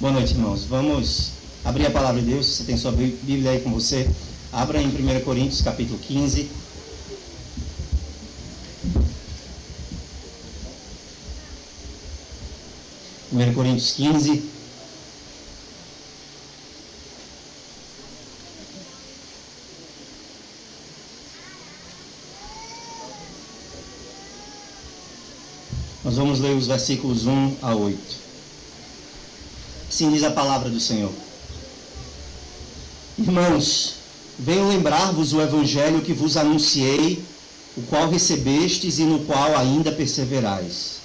Boa noite, irmãos. Vamos abrir a palavra de Deus. Você tem sua Bíblia aí com você? Abra em 1 Coríntios, capítulo 15. Coríntios 15. Nós vamos ler os versículos 1 a 8. Assim diz a palavra do Senhor. Irmãos, venho lembrar-vos o evangelho que vos anunciei, o qual recebestes e no qual ainda perseverais.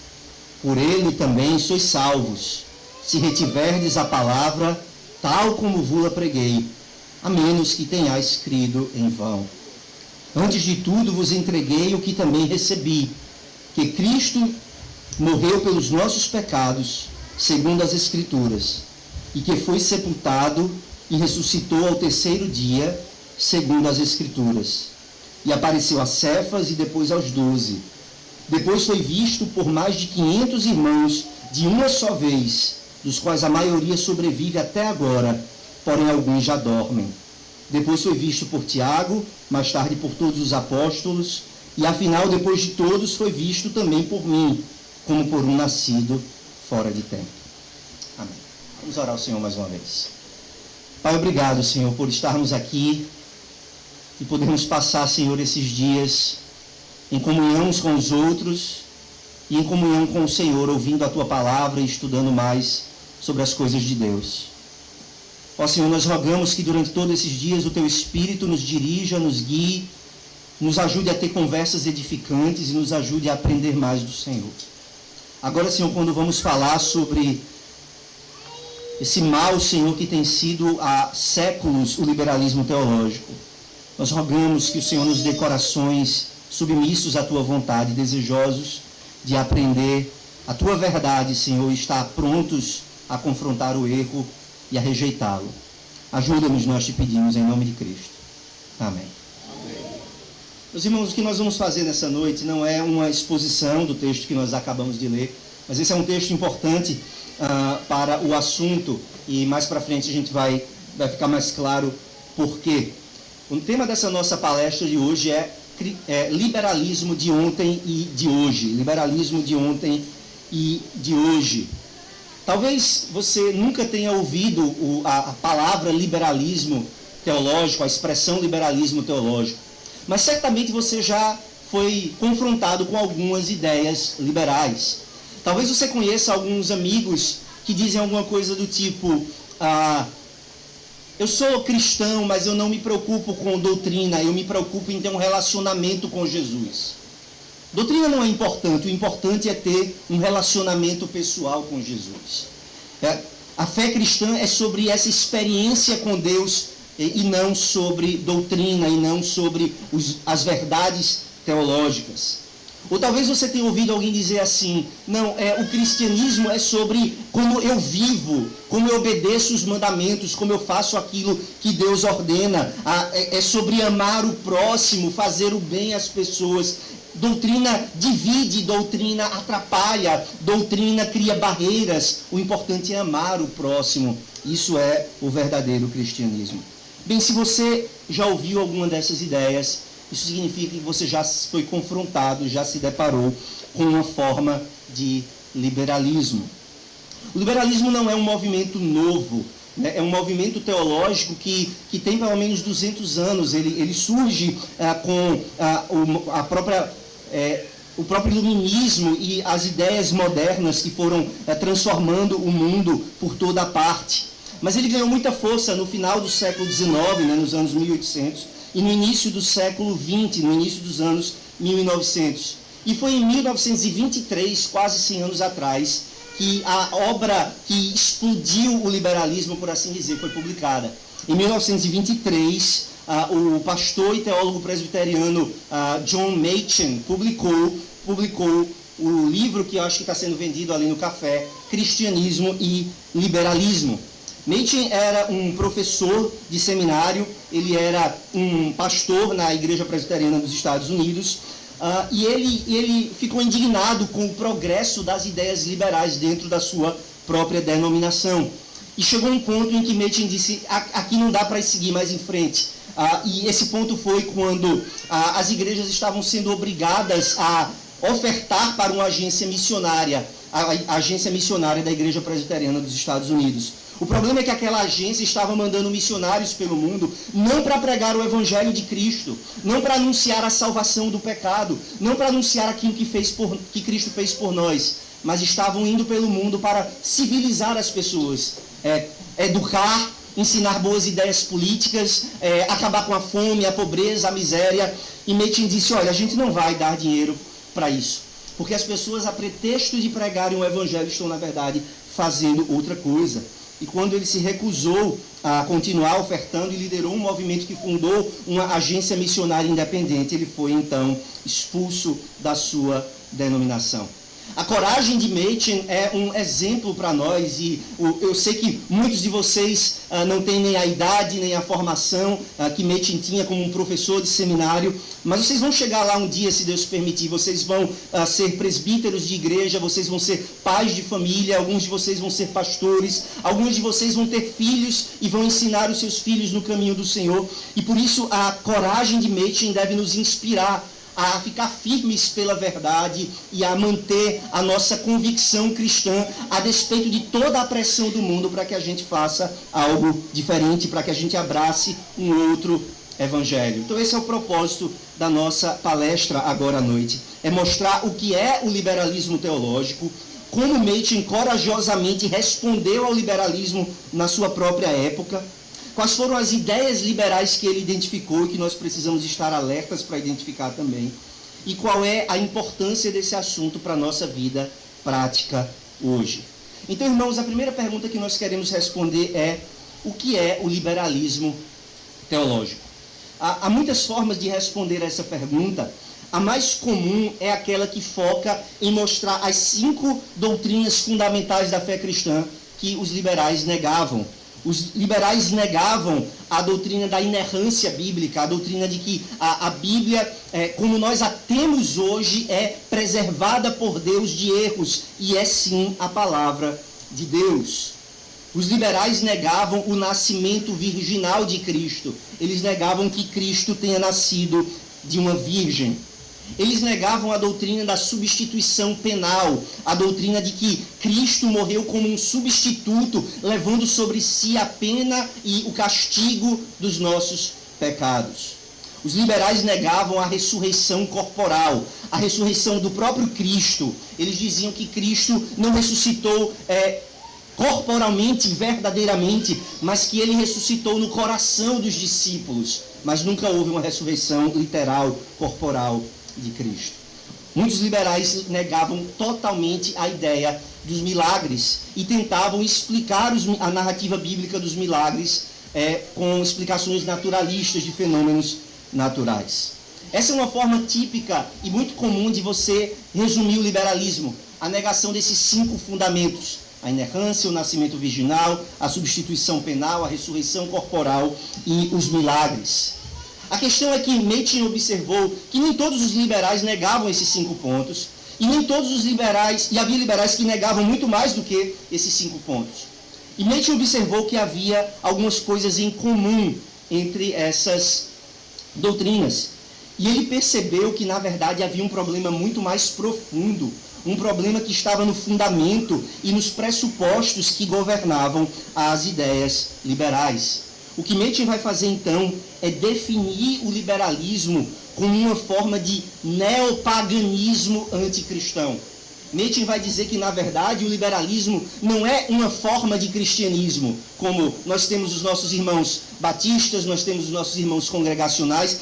Por ele também sois salvos, se retiverdes a palavra, tal como vos-la preguei, a menos que tenhais crido em vão. Antes de tudo vos entreguei o que também recebi, que Cristo morreu pelos nossos pecados, segundo as Escrituras, e que foi sepultado e ressuscitou ao terceiro dia, segundo as Escrituras. E apareceu a Cefas e depois aos 12. Depois foi visto por mais de 500 irmãos de uma só vez, dos quais a maioria sobrevive até agora, porém alguns já dormem. Depois foi visto por Tiago, mais tarde por todos os apóstolos, e afinal, depois de todos, foi visto também por mim, como por um nascido fora de tempo. Amém. Vamos orar ao Senhor mais uma vez. Pai, obrigado, Senhor, por estarmos aqui e podermos passar, Senhor, esses dias em comunhão uns com os outros e em comunhão com o Senhor, ouvindo a Tua palavra e estudando mais sobre as coisas de Deus. Ó Senhor, nós rogamos que durante todos esses dias o Teu Espírito nos dirija, nos guie, nos ajude a ter conversas edificantes e nos ajude a aprender mais do Senhor. Agora, Senhor, quando vamos falar sobre esse mal, Senhor, que tem sido há séculos o liberalismo teológico, nós rogamos que o Senhor nos dê corações submissos à Tua vontade, desejosos de aprender a Tua verdade, Senhor, e estar prontos a confrontar o erro e a rejeitá-lo. Ajuda-nos, nós te pedimos, em nome de Cristo. Amém. Meus irmãos, o que nós vamos fazer nessa noite não é uma exposição do texto que nós acabamos de ler, mas esse é um texto importante para o assunto, e mais para frente a gente vai ficar mais claro por quê. O tema dessa nossa palestra de hoje é liberalismo de ontem e de hoje. Liberalismo de ontem e de hoje. Talvez você nunca tenha ouvido a palavra liberalismo teológico, a expressão liberalismo teológico, mas certamente você já foi confrontado com algumas ideias liberais. Talvez você conheça alguns amigos que dizem alguma coisa do tipo: eu sou cristão, mas eu não me preocupo com doutrina, eu me preocupo em ter um relacionamento com Jesus. Doutrina não é importante, o importante é ter um relacionamento pessoal com Jesus. A fé cristã é sobre essa experiência com Deus e não sobre doutrina, e não sobre as verdades teológicas. Ou talvez você tenha ouvido alguém dizer assim: não, o cristianismo é sobre como eu vivo, como eu obedeço os mandamentos, como eu faço aquilo que Deus ordena, é sobre amar o próximo, fazer o bem às pessoas. Doutrina divide, doutrina atrapalha, doutrina cria barreiras, o importante é amar o próximo. Isso é o verdadeiro cristianismo. Bem, se você já ouviu alguma dessas ideias, isso significa que você já foi confrontado, já se deparou com uma forma de liberalismo. O liberalismo não é um movimento novo, né? É um movimento teológico que tem pelo menos 200 anos. Ele surge com o próprio iluminismo e as ideias modernas que foram transformando o mundo por toda a parte. Mas ele ganhou muita força no final do século XIX, né, nos anos 1800, e no início do século XX, no início dos anos 1900. E foi em 1923, quase 100 anos atrás, que a obra que explodiu o liberalismo, por assim dizer, foi publicada. Em 1923, o pastor e teólogo presbiteriano John Machen publicou o livro que eu acho que está sendo vendido ali no café, Cristianismo e Liberalismo. Machen era um professor de seminário, ele era um pastor na Igreja Presbiteriana dos Estados Unidos, e ele ficou indignado com o progresso das ideias liberais dentro da sua própria denominação. E chegou um ponto em que Machen disse, aqui não dá para seguir mais em frente. E esse ponto foi quando as igrejas estavam sendo obrigadas a ofertar para uma agência missionária, a agência missionária da Igreja Presbiteriana dos Estados Unidos. O problema é que aquela agência estava mandando missionários pelo mundo, não para pregar o Evangelho de Cristo, não para anunciar a salvação do pecado, não para anunciar aquilo que Cristo fez por nós, mas estavam indo pelo mundo para civilizar as pessoas, educar, ensinar boas ideias políticas, acabar com a fome, a pobreza, a miséria. E Machen disse, olha, a gente não vai dar dinheiro para isso, porque as pessoas, a pretexto de pregarem o Evangelho, estão, na verdade, fazendo outra coisa. E quando ele se recusou a continuar ofertando e liderou um movimento que fundou uma agência missionária independente, ele foi, então, expulso da sua denominação. A coragem de Machen é um exemplo para nós, e eu sei que muitos de vocês não têm nem a idade, nem a formação que Machen tinha como um professor de seminário, mas vocês vão chegar lá um dia, se Deus permitir, vocês vão ser presbíteros de igreja, vocês vão ser pais de família, alguns de vocês vão ser pastores, alguns de vocês vão ter filhos e vão ensinar os seus filhos no caminho do Senhor, e por isso a coragem de Machen deve nos inspirar a ficar firmes pela verdade e a manter a nossa convicção cristã a despeito de toda a pressão do mundo para que a gente faça algo diferente, para que a gente abrace um outro evangelho. Então esse é o propósito da nossa palestra agora à noite, é mostrar o que é o liberalismo teológico, como Machen corajosamente respondeu ao liberalismo na sua própria época, quais foram as ideias liberais que ele identificou e que nós precisamos estar alertas para identificar também, e qual é a importância desse assunto para a nossa vida prática hoje. Então, irmãos, a primeira pergunta que nós queremos responder é: o que é o liberalismo teológico? Há muitas formas de responder a essa pergunta. A mais comum é aquela que foca em mostrar as 5 doutrinas fundamentais da fé cristã que os liberais negavam. Os liberais negavam a doutrina da inerrância bíblica, a doutrina de que a Bíblia, como nós a temos hoje, é preservada por Deus de erros, e é sim a palavra de Deus. Os liberais negavam o nascimento virginal de Cristo. Eles negavam que Cristo tenha nascido de uma virgem. Eles negavam a doutrina da substituição penal, a doutrina de que Cristo morreu como um substituto, levando sobre si a pena e o castigo dos nossos pecados. Os liberais negavam a ressurreição corporal, a ressurreição do próprio Cristo. Eles diziam que Cristo não ressuscitou corporalmente, verdadeiramente, mas que ele ressuscitou no coração dos discípulos. Mas nunca houve uma ressurreição literal, corporal de Cristo. Muitos liberais negavam totalmente a ideia dos milagres e tentavam explicar a narrativa bíblica dos milagres com explicações naturalistas de fenômenos naturais. Essa é uma forma típica e muito comum de você resumir o liberalismo, a negação desses 5 fundamentos: a inerrância, o nascimento virginal, a substituição penal, a ressurreição corporal e os milagres. A questão é que Machen observou que nem todos os liberais negavam esses 5 pontos, e nem todos os liberais, e havia liberais que negavam muito mais do que esses 5 pontos. E Machen observou que havia algumas coisas em comum entre essas doutrinas. E ele percebeu que, na verdade, havia um problema muito mais profundo, um problema que estava no fundamento e nos pressupostos que governavam as ideias liberais. O que Machen vai fazer, então, é definir o liberalismo como uma forma de neopaganismo anticristão. Machen vai dizer que, na verdade, o liberalismo não é uma forma de cristianismo, como nós temos os nossos irmãos batistas, nós temos os nossos irmãos congregacionais,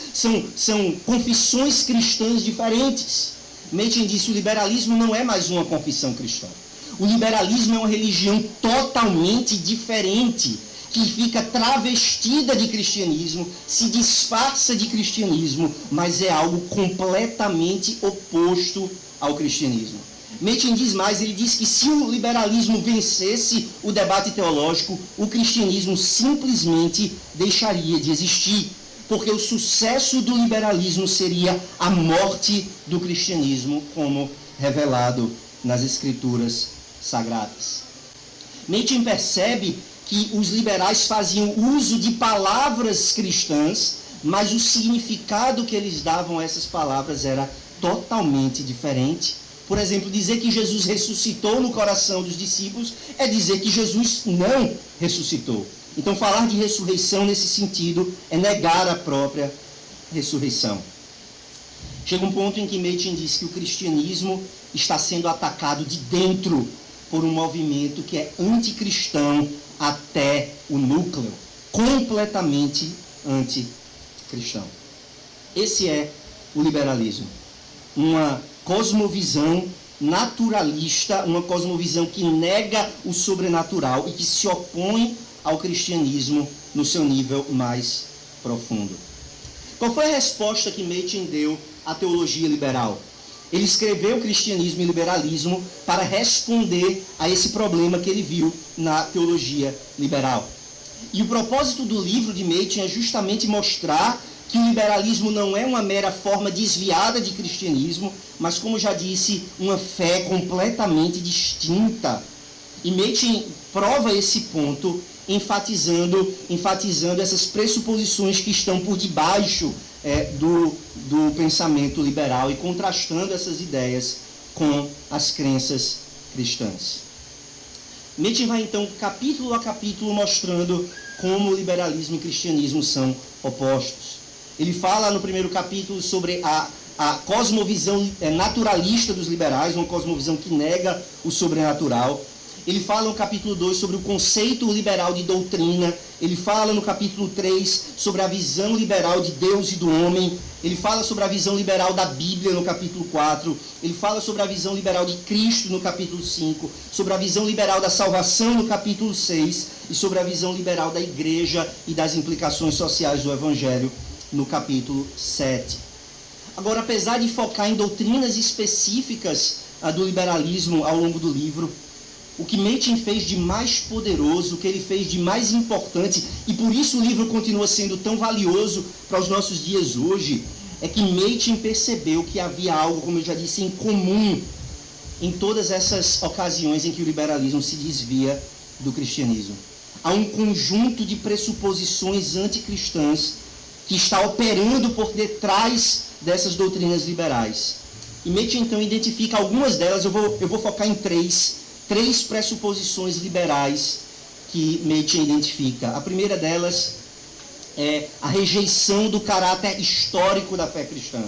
são confissões cristãs diferentes. Machen disse que o liberalismo não é mais uma confissão cristã. O liberalismo é uma religião totalmente diferente, que fica travestida de cristianismo, se disfarça de cristianismo, mas é algo completamente oposto ao cristianismo. Machen diz mais, ele diz que se o liberalismo vencesse o debate teológico, o cristianismo simplesmente deixaria de existir, porque o sucesso do liberalismo seria a morte do cristianismo, como revelado nas Escrituras Sagradas. Machen percebe que os liberais faziam uso de palavras cristãs, mas o significado que eles davam a essas palavras era totalmente diferente. Por exemplo, dizer que Jesus ressuscitou no coração dos discípulos é dizer que Jesus não ressuscitou. Então, falar de ressurreição nesse sentido é negar a própria ressurreição. Chega um ponto em que Machen diz que o cristianismo está sendo atacado de dentro por um movimento que é anticristão até o núcleo, completamente anticristão. Esse é o liberalismo. Uma cosmovisão naturalista, uma cosmovisão que nega o sobrenatural e que se opõe ao cristianismo no seu nível mais profundo. Qual foi a resposta que Machen deu à teologia liberal? Ele escreveu Cristianismo e Liberalismo para responder a esse problema que ele viu na teologia liberal. E o propósito do livro de Machen é justamente mostrar que o liberalismo não é uma mera forma desviada de cristianismo, mas, como já disse, uma fé completamente distinta. E Machen prova esse ponto enfatizando essas pressuposições que estão por debaixo do pensamento liberal e contrastando essas ideias com as crenças cristãs. Machen vai então capítulo a capítulo mostrando como o liberalismo e o cristianismo são opostos. Ele fala no primeiro capítulo sobre a cosmovisão naturalista dos liberais, uma cosmovisão que nega o sobrenatural. Ele fala no capítulo 2 sobre o conceito liberal de doutrina. Ele fala no capítulo 3 sobre a visão liberal de Deus e do homem. Ele fala sobre a visão liberal da Bíblia no capítulo 4. Ele fala sobre a visão liberal de Cristo no capítulo 5. Sobre a visão liberal da salvação no capítulo 6. E sobre a visão liberal da igreja e das implicações sociais do Evangelho no capítulo 7. Agora, apesar de focar em doutrinas específicas do liberalismo ao longo do livro, o que Machen fez de mais poderoso, o que ele fez de mais importante, e por isso o livro continua sendo tão valioso para os nossos dias hoje, é que Machen percebeu que havia algo, como eu já disse, em comum em todas essas ocasiões em que o liberalismo se desvia do cristianismo. Há um conjunto de pressuposições anticristãs que está operando por detrás dessas doutrinas liberais. E Machen então identifica algumas delas, eu vou focar em três pressuposições liberais que Machen identifica. A primeira delas é a rejeição do caráter histórico da fé cristã.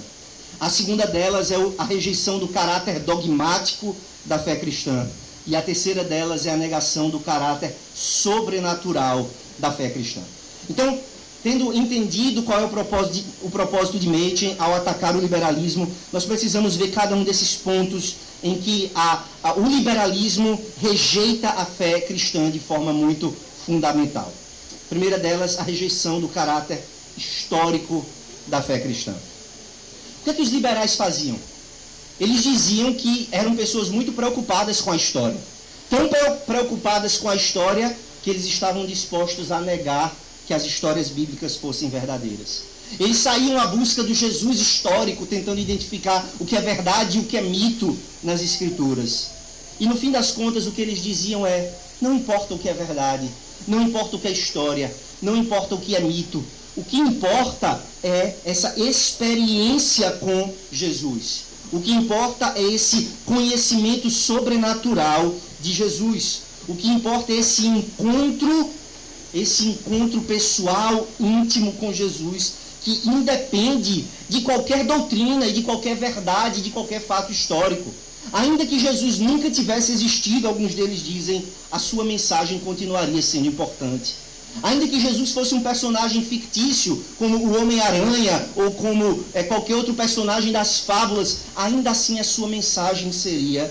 A segunda delas é a rejeição do caráter dogmático da fé cristã. E a terceira delas é a negação do caráter sobrenatural da fé cristã. Então, tendo entendido qual é o propósito de Machen ao atacar o liberalismo, nós precisamos ver cada um desses pontos em que o liberalismo rejeita a fé cristã de forma muito fundamental. A primeira delas, a rejeição do caráter histórico da fé cristã. O que os liberais faziam? Eles diziam que eram pessoas muito preocupadas com a história. Tão preocupadas com a história que eles estavam dispostos a negar que as histórias bíblicas fossem verdadeiras. Eles saíam à busca do Jesus histórico, tentando identificar o que é verdade e o que é mito nas Escrituras. E no fim das contas, o que eles diziam é: não importa o que é verdade, não importa o que é história, não importa o que é mito. O que importa é essa experiência com Jesus. O que importa é esse conhecimento sobrenatural de Jesus. O que importa é esse encontro pessoal, íntimo com Jesus, que independe de qualquer doutrina e de qualquer verdade, de qualquer fato histórico. Ainda que Jesus nunca tivesse existido, alguns deles dizem, a sua mensagem continuaria sendo importante. Ainda que Jesus fosse um personagem fictício, como o Homem-Aranha, ou como qualquer outro personagem das fábulas, ainda assim a sua mensagem seria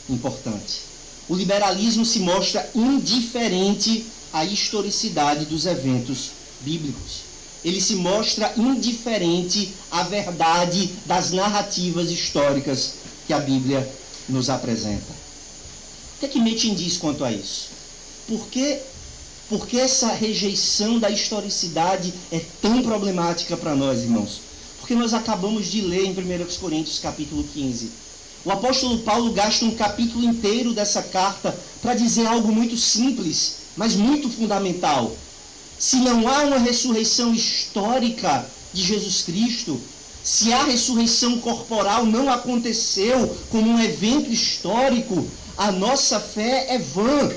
importante. O liberalismo se mostra indiferente à historicidade dos eventos bíblicos. Ele se mostra indiferente à verdade das narrativas históricas que a Bíblia nos apresenta. O que Machen diz quanto a isso? Por que essa rejeição da historicidade é tão problemática para nós, irmãos? Porque nós acabamos de ler em 1 Coríntios capítulo 15. O apóstolo Paulo gasta um capítulo inteiro dessa carta para dizer algo muito simples, mas muito fundamental. Se não há uma ressurreição histórica de Jesus Cristo, se a ressurreição corporal não aconteceu como um evento histórico, a nossa fé é vã.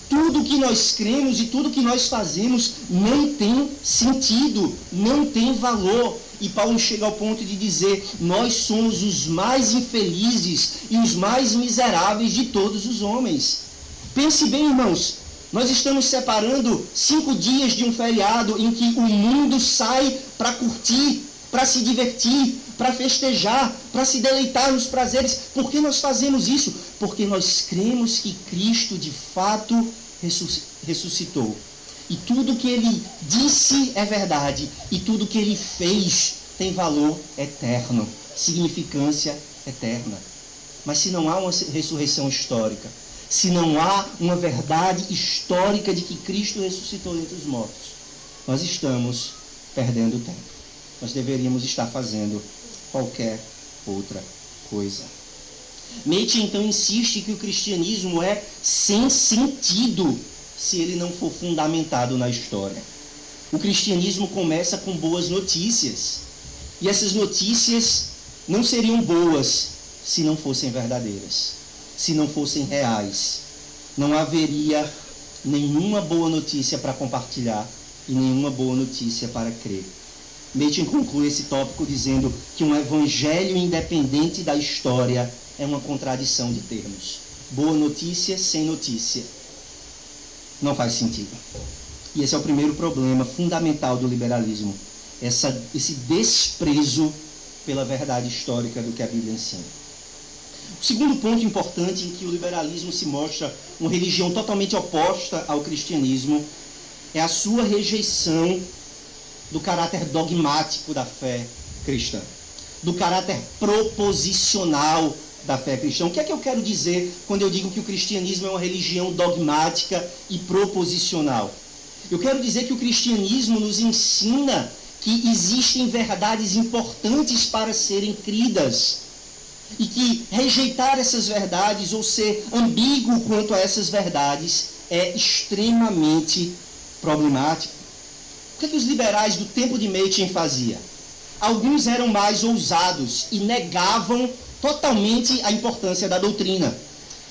Tudo que nós cremos e tudo que nós fazemos não tem sentido, não tem valor. E Paulo chega ao ponto de dizer: nós somos os mais infelizes e os mais miseráveis de todos os homens. Pense bem, irmãos, nós estamos separando 5 dias de um feriado em que o mundo sai para curtir, para se divertir, para festejar, para se deleitar nos prazeres. Por que nós fazemos isso? Porque nós cremos que Cristo de fato ressuscitou. E tudo que ele disse é verdade. E tudo que ele fez tem valor eterno, significância eterna. Mas se não há uma ressurreição histórica, se não há uma verdade histórica de que Cristo ressuscitou dentre os mortos, nós estamos perdendo tempo. Nós deveríamos estar fazendo qualquer outra coisa. Nietzsche então insiste que o cristianismo é sem sentido se ele não for fundamentado na história. O cristianismo começa com boas notícias. E essas notícias não seriam boas se não fossem verdadeiras, se não fossem reais. Não haveria nenhuma boa notícia para compartilhar e nenhuma boa notícia para crer. Nietzsche conclui esse tópico dizendo que um evangelho independente da história é uma contradição de termos. Boa notícia sem notícia não faz sentido. E esse é o primeiro problema fundamental do liberalismo. Esse desprezo pela verdade histórica do que a Bíblia ensina. O segundo ponto importante em que o liberalismo se mostra uma religião totalmente oposta ao cristianismo é a sua rejeição do caráter dogmático da fé cristã, do caráter proposicional da fé cristã. O que é que eu quero dizer quando eu digo que o cristianismo é uma religião dogmática e proposicional? Eu quero dizer que o cristianismo nos ensina que existem verdades importantes para serem cridas e que rejeitar essas verdades ou ser ambíguo quanto a essas verdades é extremamente problemático. O que os liberais do tempo de Machen faziam? Alguns eram mais ousados e negavam totalmente a importância da doutrina.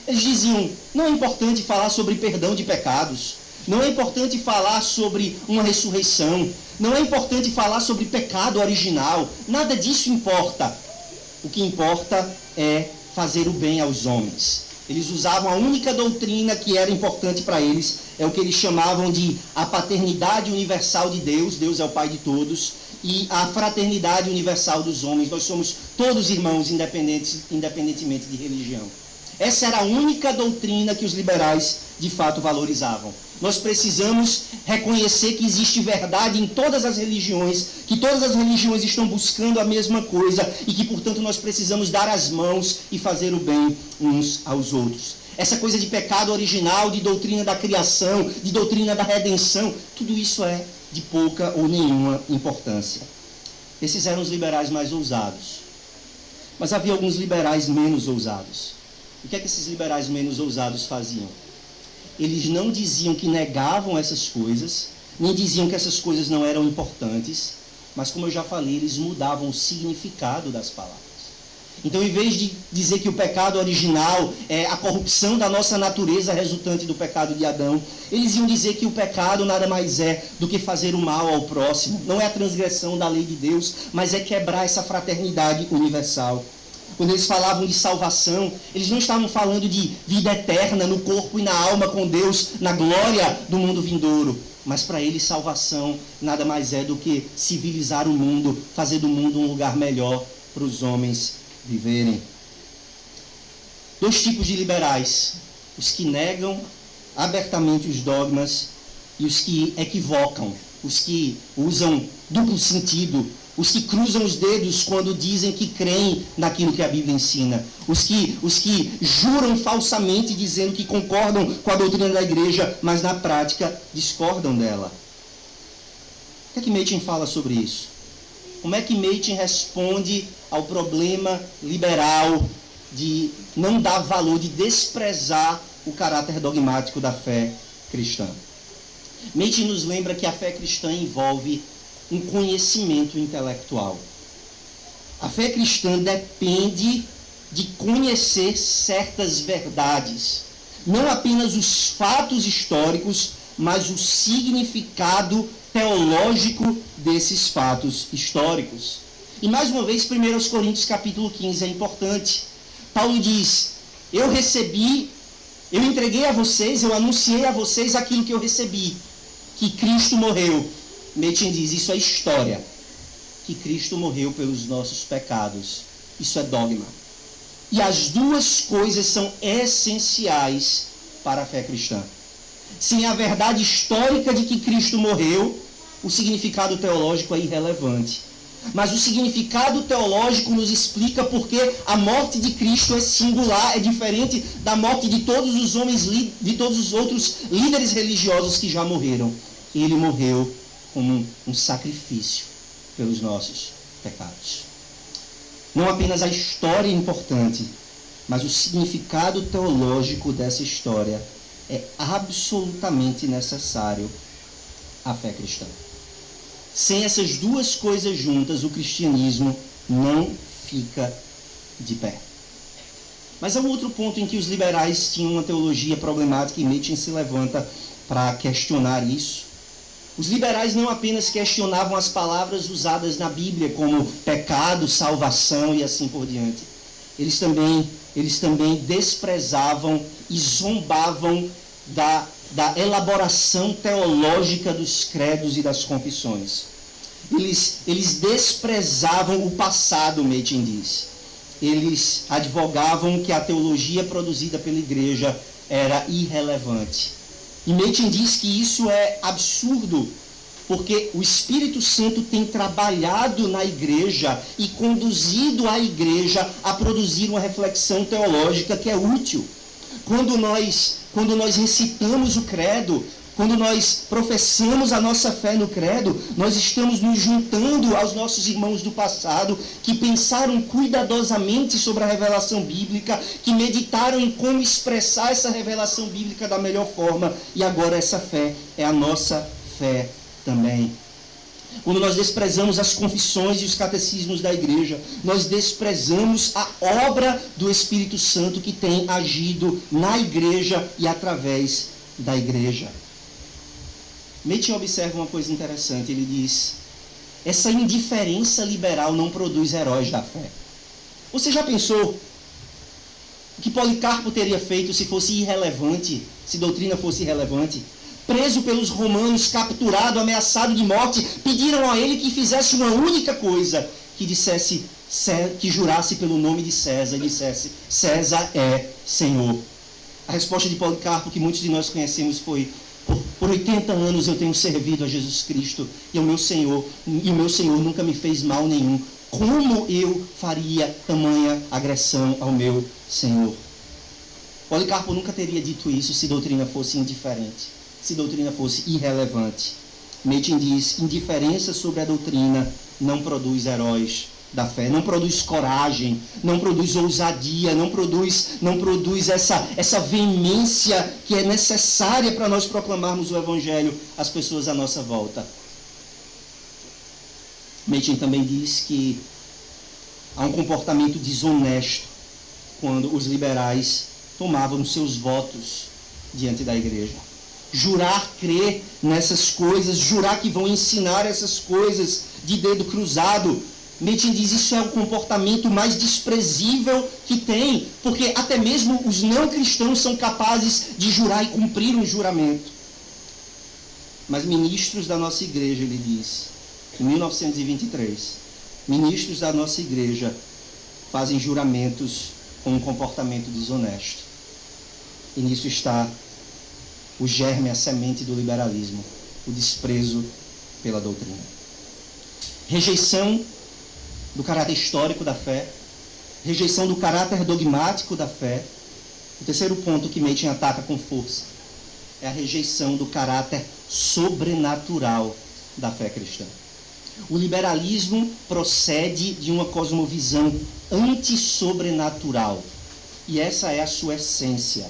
Eles diziam: não é importante falar sobre perdão de pecados, não é importante falar sobre uma ressurreição, não é importante falar sobre pecado original, nada disso importa. O que importa é fazer o bem aos homens. Eles usavam a única doutrina que era importante para eles, é o que eles chamavam de a paternidade universal de Deus, Deus é o Pai de todos, e a fraternidade universal dos homens. Nós somos todos irmãos, independentemente de religião. Essa era a única doutrina que os liberais de fato valorizavam. Nós precisamos reconhecer que existe verdade em todas as religiões, que todas as religiões estão buscando a mesma coisa e que, portanto, nós precisamos dar as mãos e fazer o bem uns aos outros. Essa coisa de pecado original, de doutrina da criação, de doutrina da redenção, tudo isso é de pouca ou nenhuma importância. Esses eram os liberais mais ousados. Mas havia alguns liberais menos ousados. O que é que esses liberais menos ousados faziam? Eles não diziam que negavam essas coisas, nem diziam que essas coisas não eram importantes, mas, como eu já falei, eles mudavam o significado das palavras. Então, em vez de dizer que o pecado original é a corrupção da nossa natureza resultante do pecado de Adão, eles iam dizer que o pecado nada mais é do que fazer o mal ao próximo. Não é a transgressão da lei de Deus, mas é quebrar essa fraternidade universal. Quando eles falavam de salvação, eles não estavam falando de vida eterna no corpo e na alma com Deus, na glória do mundo vindouro. Mas para eles salvação nada mais é do que civilizar o mundo, fazer do mundo um lugar melhor para os homens viverem. 2 tipos de liberais: os que negam abertamente os dogmas e os que equivocam, os que usam duplo sentido, os que cruzam os dedos quando dizem que creem naquilo que a Bíblia ensina, os que juram falsamente dizendo que concordam com a doutrina da igreja, mas na prática discordam dela. O que Machen fala sobre isso? Como é que Machen responde ao problema liberal de não dar valor, de desprezar o caráter dogmático da fé cristã. Meithen nos lembra que a fé cristã envolve um conhecimento intelectual. A fé cristã depende de conhecer certas verdades, não apenas os fatos históricos, mas o significado teológico desses fatos históricos. E mais uma vez, 1 Coríntios capítulo 15 é importante. Paulo diz: eu entreguei a vocês, eu anunciei a vocês aquilo que eu recebi, que Cristo morreu. Meithen diz: isso é história, que Cristo morreu pelos nossos pecados. Isso é dogma. E as duas coisas são essenciais para a fé cristã. Sem a verdade histórica de que Cristo morreu, o significado teológico é irrelevante. Mas o significado teológico nos explica porque a morte de Cristo é singular, é diferente da morte de todos os homens, de todos os outros líderes religiosos que já morreram. Ele morreu como um sacrifício pelos nossos pecados. Não apenas a história é importante, mas o significado teológico dessa história é absolutamente necessário à fé cristã. Sem essas duas coisas juntas, o cristianismo não fica de pé. Mas há um outro ponto em que os liberais tinham uma teologia problemática e Meithen se levanta para questionar isso. Os liberais não apenas questionavam as palavras usadas na Bíblia, como pecado, salvação e assim por diante. Eles também desprezavam e zombavam da elaboração teológica dos credos e das confissões. Eles desprezavam o passado, Meithen diz. Eles advogavam que a teologia produzida pela igreja era irrelevante. E Meithen diz que isso é absurdo, porque o Espírito Santo tem trabalhado na igreja e conduzido a igreja a produzir uma reflexão teológica que é útil. Quando nós recitamos o credo, quando nós professamos a nossa fé no credo, nós estamos nos juntando aos nossos irmãos do passado que pensaram cuidadosamente sobre a revelação bíblica, que meditaram em como expressar essa revelação bíblica da melhor forma, e agora essa fé é a nossa fé também. Quando nós desprezamos as confissões e os catecismos da igreja, nós desprezamos a obra do Espírito Santo que tem agido na igreja e através da igreja. Meithen observa uma coisa interessante, ele diz: essa indiferença liberal não produz heróis da fé. Você já pensou o que Policarpo teria feito se fosse irrelevante, se doutrina fosse irrelevante? Preso pelos romanos, capturado, ameaçado de morte, pediram a ele que fizesse uma única coisa, que jurasse pelo nome de César e dissesse: César é Senhor. A resposta de Policarpo, que muitos de nós conhecemos, foi: por 80 anos eu tenho servido a Jesus Cristo e o meu Senhor nunca me fez mal nenhum. Como eu faria tamanha agressão ao meu Senhor? Policarpo nunca teria dito isso se doutrina fosse indiferente, se doutrina fosse irrelevante. Meithen diz: indiferença sobre a doutrina não produz heróis da fé, não produz coragem, não produz ousadia, não produz essa veemência que é necessária para nós proclamarmos o Evangelho às pessoas à nossa volta. Meithen também diz que há um comportamento desonesto quando os liberais tomavam seus votos diante da igreja. Jurar crer nessas coisas, jurar que vão ensinar essas coisas de dedo cruzado. Meithen diz: isso é o comportamento mais desprezível que tem, porque até mesmo os não cristãos são capazes de jurar e cumprir um juramento. Mas ministros da nossa igreja, ele diz, em 1923, ministros da nossa igreja fazem juramentos com um comportamento desonesto. E nisso está o germe, a semente do liberalismo, o desprezo pela doutrina. Rejeição do caráter histórico da fé, rejeição do caráter dogmático da fé. O terceiro ponto que Meithen ataca com força é a rejeição do caráter sobrenatural da fé cristã. O liberalismo procede de uma cosmovisão antissobrenatural. E essa é a sua essência.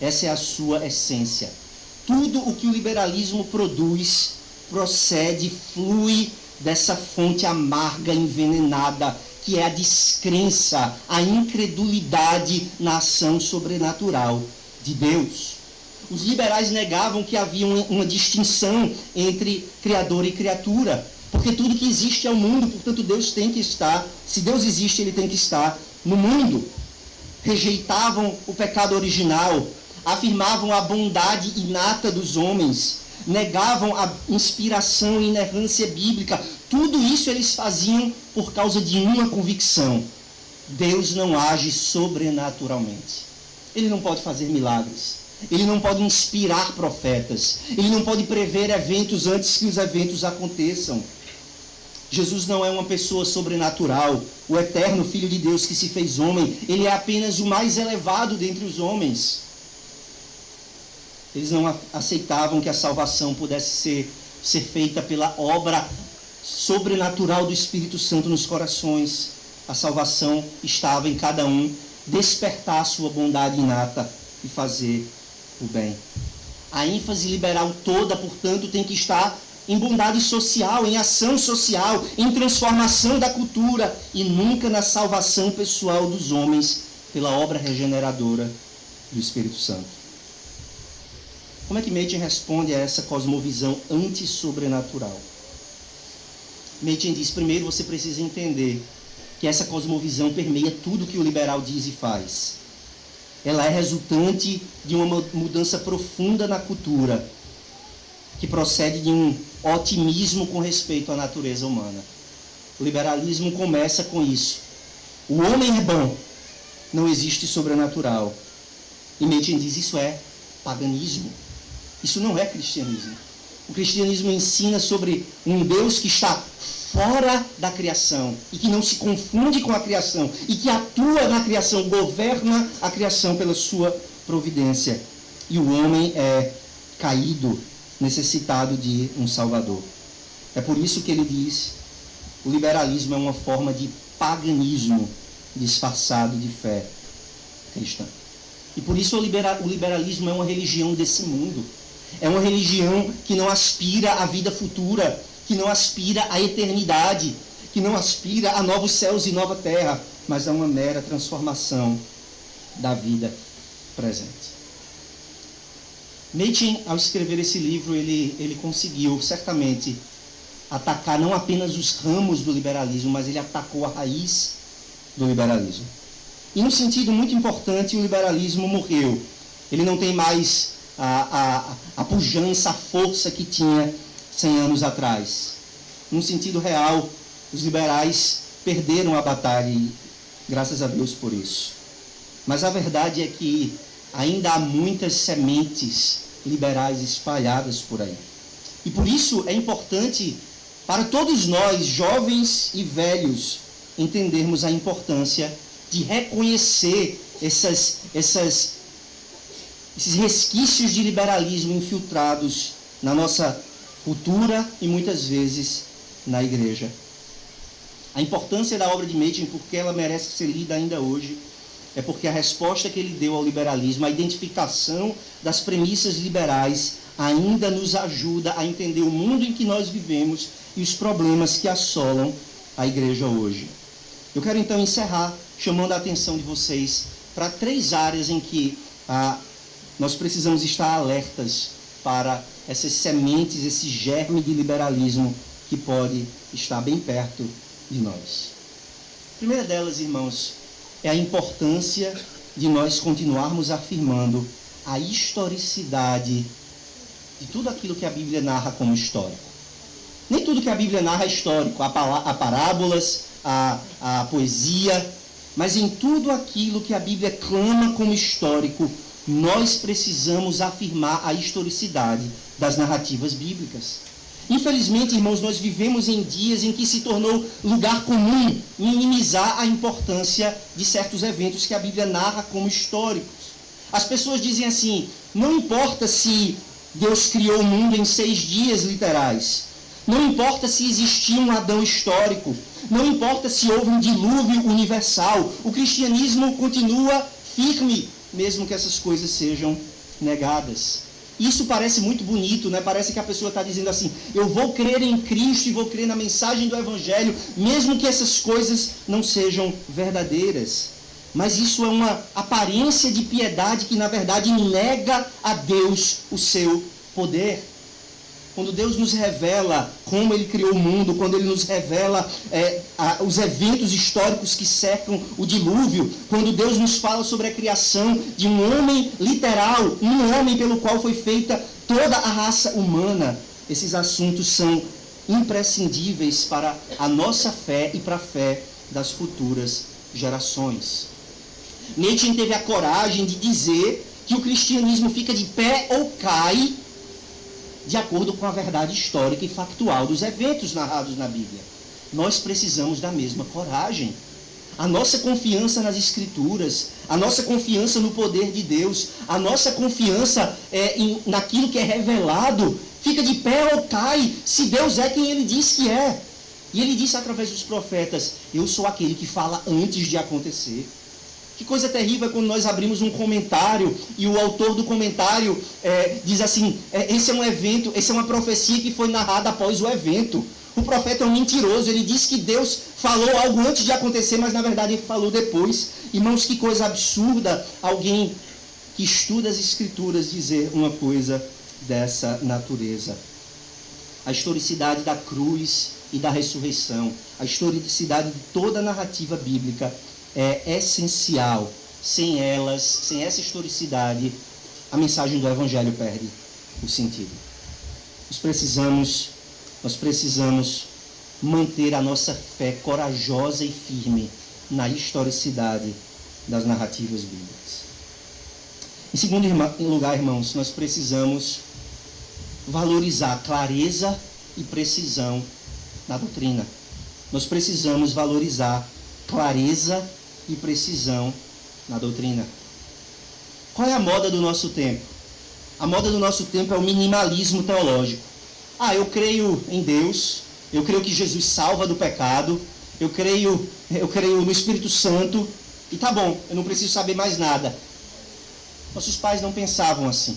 Essa é a sua essência. Tudo o que o liberalismo produz procede, flui dessa fonte amarga, envenenada, que é a descrença, a incredulidade na ação sobrenatural de Deus. Os liberais negavam que havia uma distinção entre criador e criatura, porque tudo que existe é o mundo, portanto Deus tem que estar, se Deus existe, ele tem que estar no mundo. Rejeitavam o pecado original, afirmavam a bondade inata dos homens, negavam a inspiração e inerrância bíblica. Tudo isso eles faziam por causa de uma convicção: Deus não age sobrenaturalmente. Ele não pode fazer milagres. Ele não pode inspirar profetas. Ele não pode prever eventos antes que os eventos aconteçam. Jesus não é uma pessoa sobrenatural. O eterno Filho de Deus que se fez homem, ele é apenas o mais elevado dentre os homens. Eles não aceitavam que a salvação pudesse ser feita pela obra sobrenatural do Espírito Santo nos corações. A salvação estava em cada um despertar a sua bondade inata e fazer o bem. A ênfase liberal toda, portanto, tem que estar em bondade social, em ação social, em transformação da cultura e nunca na salvação pessoal dos homens pela obra regeneradora do Espírito Santo. Como é que Machen responde a essa cosmovisão antissobrenatural? Machen diz: primeiro você precisa entender que essa cosmovisão permeia tudo que o liberal diz e faz. Ela é resultante de uma mudança profunda na cultura, que procede de um otimismo com respeito à natureza humana. O liberalismo começa com isso. O homem é bom, não existe sobrenatural. E Machen diz: isso é paganismo. Isso não é cristianismo. O cristianismo ensina sobre um Deus que está fora da criação e que não se confunde com a criação e que atua na criação, governa a criação pela sua providência. E o homem é caído, necessitado de um Salvador. É por isso que ele diz: o liberalismo é uma forma de paganismo disfarçado de fé cristã. E por isso o liberalismo é uma religião desse mundo. É uma religião que não aspira à vida futura, que não aspira à eternidade, que não aspira a novos céus e nova terra, mas a uma mera transformação da vida presente. Machen, ao escrever esse livro, ele conseguiu, certamente, atacar não apenas os ramos do liberalismo, mas ele atacou a raiz do liberalismo. E, num sentido muito importante, o liberalismo morreu. Ele não tem mais a pujança, a força que tinha 100 anos atrás. Num sentido real, os liberais perderam a batalha e graças a Deus por isso. Mas a verdade é que ainda há muitas sementes liberais espalhadas por aí. E por isso é importante para todos nós, jovens e velhos, entendermos a importância de reconhecer esses resquícios de liberalismo infiltrados na nossa cultura e muitas vezes na igreja. A importância da obra de Machen, porque ela merece ser lida ainda hoje, é porque a resposta que ele deu ao liberalismo, a identificação das premissas liberais, ainda nos ajuda a entender o mundo em que nós vivemos e os problemas que assolam a igreja hoje. Eu quero então encerrar chamando a atenção de vocês para 3 áreas em que nós precisamos estar alertas para essas sementes, esse germe de liberalismo que pode estar bem perto de nós. A primeira delas, irmãos, é a importância de nós continuarmos afirmando a historicidade de tudo aquilo que a Bíblia narra como histórico. Nem tudo que a Bíblia narra é histórico, há parábolas, há poesia, mas em tudo aquilo que a Bíblia clama como histórico, nós precisamos afirmar a historicidade das narrativas bíblicas. Infelizmente, irmãos, nós vivemos em dias em que se tornou lugar comum minimizar a importância de certos eventos que a Bíblia narra como históricos. As pessoas dizem assim: não importa se Deus criou o mundo em 6 dias literais, não importa se existia um Adão histórico, não importa se houve um dilúvio universal, o cristianismo continua firme, mesmo que essas coisas sejam negadas. Isso parece muito bonito, né? Parece que a pessoa está dizendo assim, eu vou crer em Cristo e vou crer na mensagem do Evangelho, mesmo que essas coisas não sejam verdadeiras. Mas isso é uma aparência de piedade que, na verdade, nega a Deus o seu poder. Quando Deus nos revela como Ele criou o mundo, quando Ele nos revela os eventos históricos que cercam o dilúvio, quando Deus nos fala sobre a criação de um homem literal, um homem pelo qual foi feita toda a raça humana, esses assuntos são imprescindíveis para a nossa fé e para a fé das futuras gerações. Nietzsche teve a coragem de dizer que o cristianismo fica de pé ou cai de acordo com a verdade histórica e factual dos eventos narrados na Bíblia. Nós precisamos da mesma coragem. A nossa confiança nas Escrituras, a nossa confiança no poder de Deus, a nossa confiança naquilo que é revelado, fica de pé ou cai se Deus é quem Ele diz que é. E Ele disse através dos profetas, eu sou aquele que fala antes de acontecer. Que coisa terrível é quando nós abrimos um comentário e o autor do comentário diz assim, esse é um evento, essa é uma profecia que foi narrada após o evento. O profeta é um mentiroso, ele disse que Deus falou algo antes de acontecer, mas na verdade ele falou depois. Irmãos, que coisa absurda alguém que estuda as Escrituras dizer uma coisa dessa natureza. A historicidade da cruz e da ressurreição, a historicidade de toda a narrativa bíblica é essencial. Sem essa historicidade, a mensagem do Evangelho perde o sentido. Nós precisamos manter a nossa fé corajosa e firme na historicidade das narrativas bíblicas. Em segundo lugar, irmãos, nós precisamos valorizar clareza e precisão na doutrina. Nós precisamos valorizar clareza e precisão na doutrina. Qual é a moda do nosso tempo? A moda do nosso tempo é o minimalismo teológico. Eu creio em Deus, eu creio que Jesus salva do pecado, eu creio no Espírito Santo, e tá bom, eu não preciso saber mais nada. Nossos pais não pensavam assim.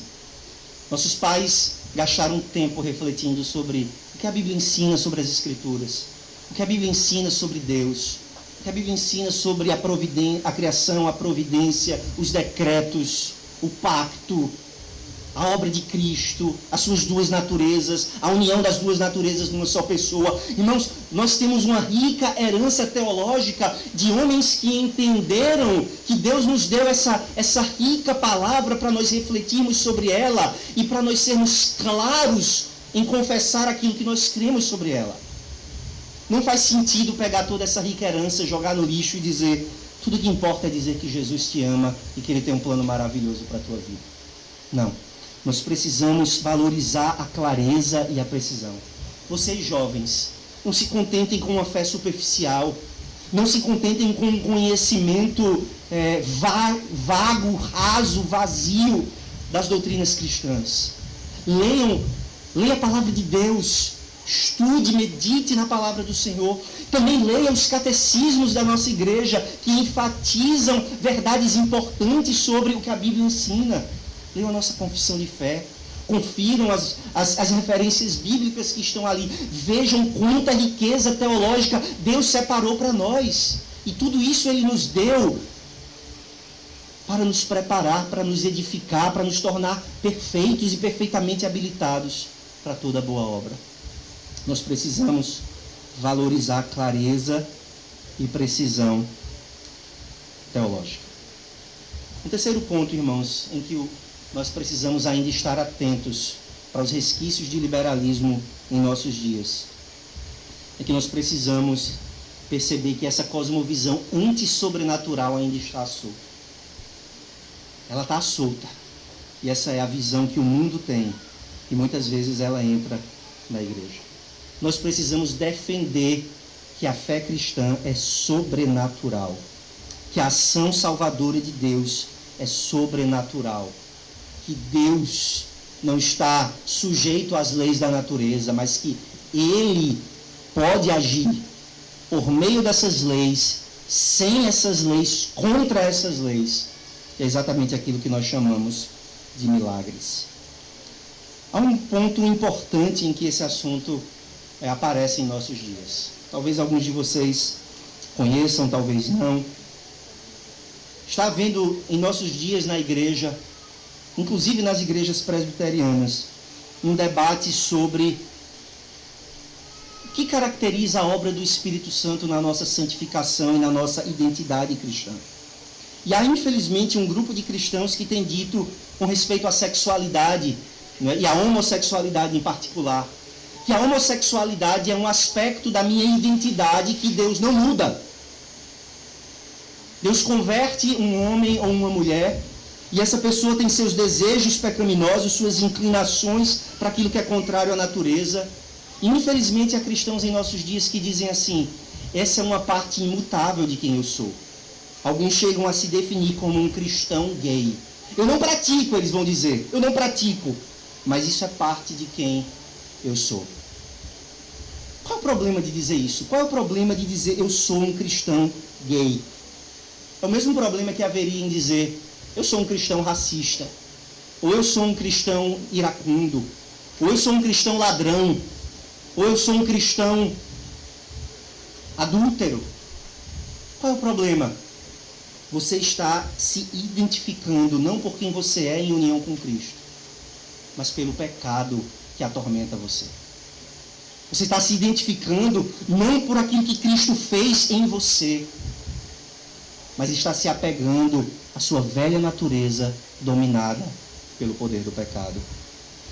Nossos pais gastaram tempo refletindo sobre o que a Bíblia ensina sobre as Escrituras, o que a Bíblia ensina sobre Deus, o que a Bíblia ensina sobre a criação, a providência, os decretos, o pacto, a obra de Cristo, as suas duas naturezas, a união das duas naturezas numa só pessoa. Irmãos, nós temos uma rica herança teológica de homens que entenderam que Deus nos deu essa rica palavra para nós refletirmos sobre ela e para nós sermos claros em confessar aquilo que nós cremos sobre ela. Não faz sentido pegar toda essa rica herança, jogar no lixo e dizer, tudo que importa é dizer que Jesus te ama e que Ele tem um plano maravilhoso para a tua vida. Não. Nós precisamos valorizar a clareza e a precisão. Vocês jovens, não se contentem com uma fé superficial, não se contentem com um conhecimento vago, raso, vazio das doutrinas cristãs. Leia a palavra de Deus, estude, medite na palavra do Senhor. Também leia os catecismos da nossa igreja, que enfatizam verdades importantes sobre o que a Bíblia ensina. Leiam a nossa confissão de fé, confiram as referências bíblicas que estão ali, vejam quanta riqueza teológica Deus separou para nós. E tudo isso Ele nos deu para nos preparar, para nos edificar, para nos tornar perfeitos e perfeitamente habilitados para toda boa obra. Nós precisamos valorizar clareza e precisão teológica. Um terceiro ponto, irmãos, em que nós precisamos ainda estar atentos para os resquícios de liberalismo em nossos dias, é que nós precisamos perceber que essa cosmovisão antissobrenatural ainda está solta. Ela está solta. E essa é a visão que o mundo tem. E muitas vezes ela entra na igreja. Nós precisamos defender que a fé cristã é sobrenatural. Que a ação salvadora de Deus é sobrenatural. Que Deus não está sujeito às leis da natureza, mas que Ele pode agir por meio dessas leis, sem essas leis, contra essas leis, É exatamente aquilo que nós chamamos de milagres. Há um ponto importante em que esse assunto aparece em nossos dias. Talvez alguns de vocês conheçam, talvez não. Está havendo em nossos dias na igreja, inclusive nas igrejas presbiterianas, um debate sobre o que caracteriza a obra do Espírito Santo na nossa santificação e na nossa identidade cristã. E há, infelizmente, um grupo de cristãos que tem dito, com respeito à sexualidade, né, e à homossexualidade em particular, que a homossexualidade é um aspecto da minha identidade que Deus não muda. Deus converte um homem ou uma mulher, e essa pessoa tem seus desejos pecaminosos, suas inclinações para aquilo que é contrário à natureza. E, infelizmente, há cristãos em nossos dias que dizem assim: essa é uma parte imutável de quem eu sou. Alguns chegam a se definir como um cristão gay. Eu não pratico, eles vão dizer, eu não pratico, mas isso é parte de quem eu sou. Qual é o problema de dizer isso? Qual é o problema de dizer eu sou um cristão gay? É o mesmo problema que haveria em dizer eu sou um cristão racista, ou eu sou um cristão iracundo, ou eu sou um cristão ladrão, ou eu sou um cristão adúltero. Qual é o problema? Você está se identificando não por quem você é em união com Cristo, mas pelo pecado que atormenta você. Você está se identificando não por aquilo que Cristo fez em você, mas está se apegando à sua velha natureza dominada pelo poder do pecado.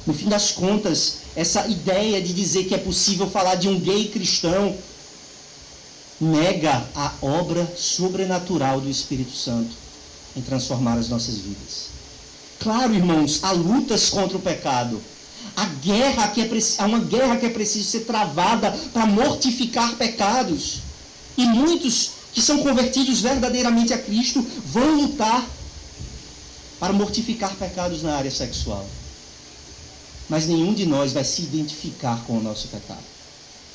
No fim das contas, essa ideia de dizer que é possível falar de um gay cristão nega a obra sobrenatural do Espírito Santo em transformar as nossas vidas. Claro, irmãos, há lutas contra o pecado. Há uma guerra que é preciso ser travada para mortificar pecados. E muitos que são convertidos verdadeiramente a Cristo vão lutar para mortificar pecados na área sexual. Mas nenhum de nós vai se identificar com o nosso pecado.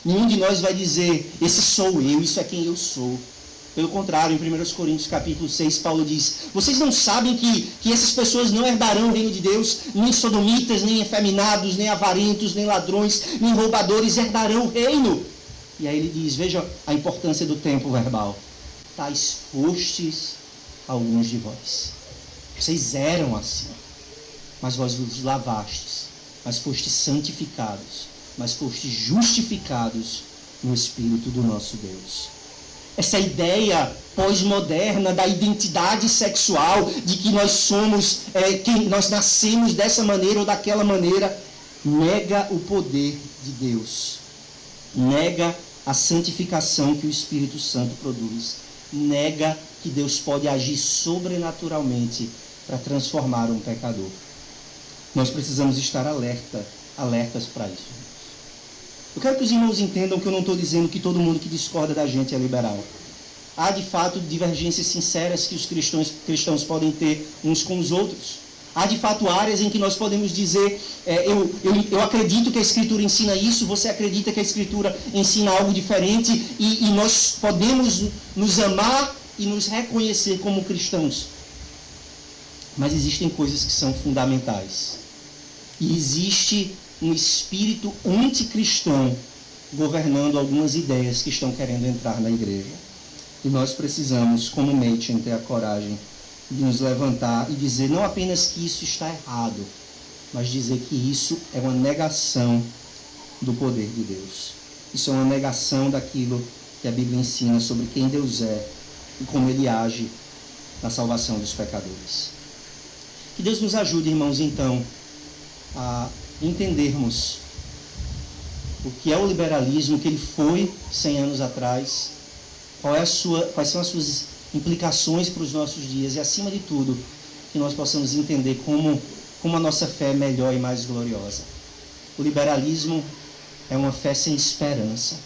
Nenhum de nós vai dizer, esse sou eu, isso é quem eu sou. Pelo contrário, em 1 Coríntios capítulo 6, Paulo diz, vocês não sabem que essas pessoas não herdarão o reino de Deus, nem sodomitas, nem efeminados, nem avarentos, nem ladrões, nem roubadores herdarão o reino. E aí ele diz, veja a importância do tempo verbal. Tais fostes alguns de vós. Vocês eram assim, mas vós vos lavastes, mas fostes santificados, mas fostes justificados no Espírito do nosso Deus. Essa ideia pós-moderna da identidade sexual, de que nós somos, que nós nascemos dessa maneira ou daquela maneira, nega o poder de Deus, nega a santificação que o Espírito Santo produz, nega que Deus pode agir sobrenaturalmente para transformar um pecador. Nós precisamos estar alertas para isso. Eu quero que os irmãos entendam que eu não estou dizendo que todo mundo que discorda da gente é liberal. Há, de fato, divergências sinceras que os cristãos podem ter uns com os outros. Há, de fato, áreas em que nós podemos dizer, eu acredito que a Escritura ensina isso, você acredita que a Escritura ensina algo diferente, e nós podemos nos amar e nos reconhecer como cristãos. Mas existem coisas que são fundamentais. E existe um espírito anticristão governando algumas ideias que estão querendo entrar na igreja. E nós precisamos, como Machen, ter a coragem de nos levantar e dizer não apenas que isso está errado, mas dizer que isso é uma negação do poder de Deus. Isso é uma negação daquilo que a Bíblia ensina sobre quem Deus é e como Ele age na salvação dos pecadores. Que Deus nos ajude, irmãos, então, a entendermos o que é o liberalismo, o que ele foi 100 anos atrás, quais são as suas implicações para os nossos dias, e acima de tudo, que nós possamos entender como a nossa fé é melhor e mais gloriosa. O liberalismo é uma fé sem esperança.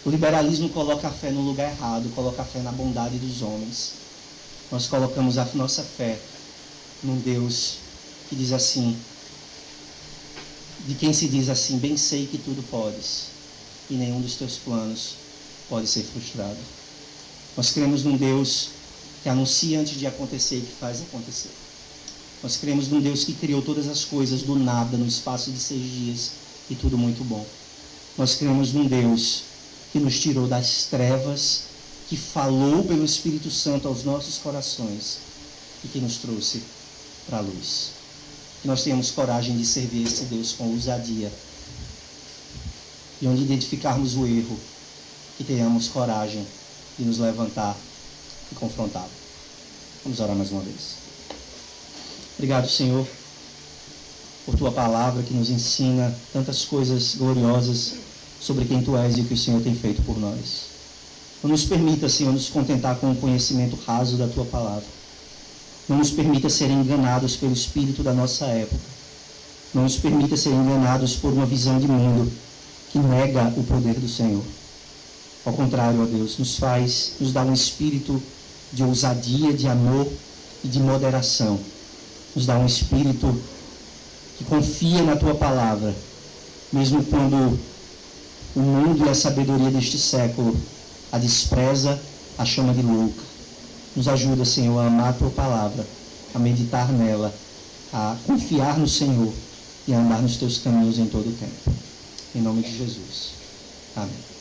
O liberalismo coloca a fé no lugar errado, coloca a fé na bondade dos homens. Nós colocamos a nossa fé num Deus que diz assim, de quem se diz assim, bem sei que tudo podes, e nenhum dos teus planos pode ser frustrado. Nós cremos num Deus que que anuncia antes de acontecer e que faz acontecer. Nós cremos num Deus que criou todas as coisas do nada, no espaço de 6 dias, e tudo muito bom. Nós cremos num Deus que nos tirou das trevas, que falou pelo Espírito Santo aos nossos corações e que nos trouxe para a luz. Que nós tenhamos coragem de servir esse Deus com ousadia. E onde identificarmos o erro, que tenhamos coragem de nos levantar e confrontá-lo. Vamos orar mais uma vez. Obrigado, Senhor, por Tua palavra que nos ensina tantas coisas gloriosas sobre quem Tu és e o que o Senhor tem feito por nós. Não nos permita, Senhor, nos contentar com o conhecimento raso da Tua palavra. Não nos permita ser enganados pelo espírito da nossa época. Não nos permita ser enganados por uma visão de mundo que nega o poder do Senhor. Ao contrário, ó Deus, nos dá um espírito de ousadia, de amor e de moderação. Nos dá um espírito que confia na Tua palavra, mesmo quando o mundo e a sabedoria deste século a despreza, a chama de louca. Nos ajuda, Senhor, a amar a Tua palavra, a meditar nela, a confiar no Senhor e a andar nos Teus caminhos em todo o tempo. Em nome de Jesus. Amém.